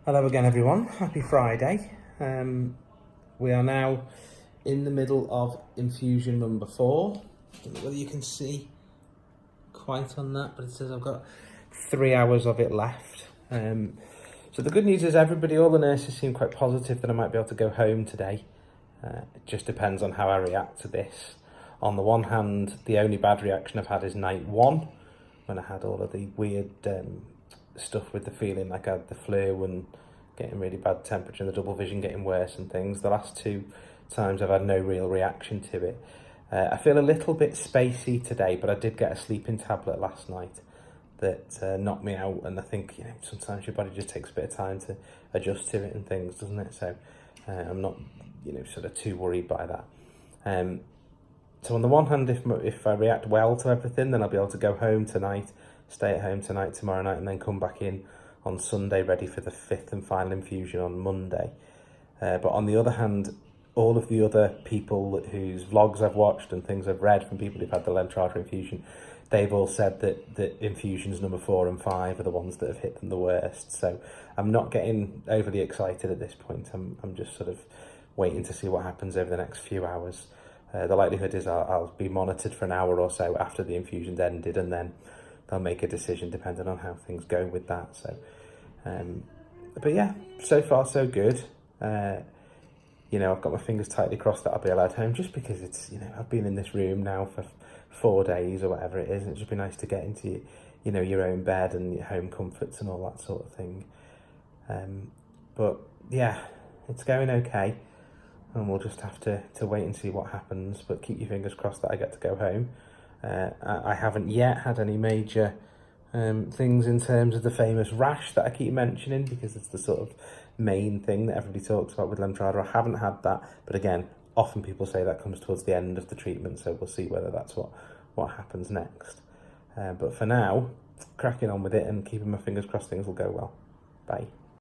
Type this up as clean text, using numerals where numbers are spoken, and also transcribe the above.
Hello again everyone, happy Friday. We are now in the middle of infusion number 4. Don't know whether you can see quite on that, but it says I've got 3 hours of it left. So the good news is all the nurses seem quite positive that I might be able to go home today. It just depends on how I react to this. On the one hand, the only bad reaction I've had is night 1, when I had all of the weird stuff with the feeling like I had the flu and getting really bad temperature and the double vision getting worse and things. The last 2 times I've had no real reaction to it. I feel a little bit spacey today, but I did get a sleeping tablet last night that knocked me out, and I think sometimes your body just takes a bit of time to adjust to it and things, doesn't it? So I'm not sort of too worried by that. So on the one hand, if I react well to everything, then I'll be able to go home tonight, stay at home tonight, tomorrow night, and then come back in on Sunday ready for the 5th and final infusion on Monday. But on the other hand, all of the other people whose vlogs I've watched and things I've read from people who've had the Lemtrada infusion, they've all said that infusions number 4 and 5 are the ones that have hit them the worst. So I'm not getting overly excited at this point. I'm just sort of waiting to see what happens over the next few hours. The likelihood is I'll be monitored for an hour or so after the infusion's ended, and then they'll make a decision depending on how things go with that. So, but yeah, so far so good. I've got my fingers tightly crossed that I'll be allowed home, just because it's, I've been in this room now for 4 days or whatever it is, and it'd just be nice to get into, your own bed and your home comforts and all that sort of thing. But yeah, it's going okay, and we'll just have to wait and see what happens, but keep your fingers crossed that I get to go home. I haven't yet had any major things in terms of the famous rash that I keep mentioning, because it's the sort of main thing that everybody talks about with Lemtrada. I haven't had that, but again, often people say that comes towards the end of the treatment, so we'll see whether that's what happens next. But for now, cracking on with it and keeping my fingers crossed things will go well. Bye.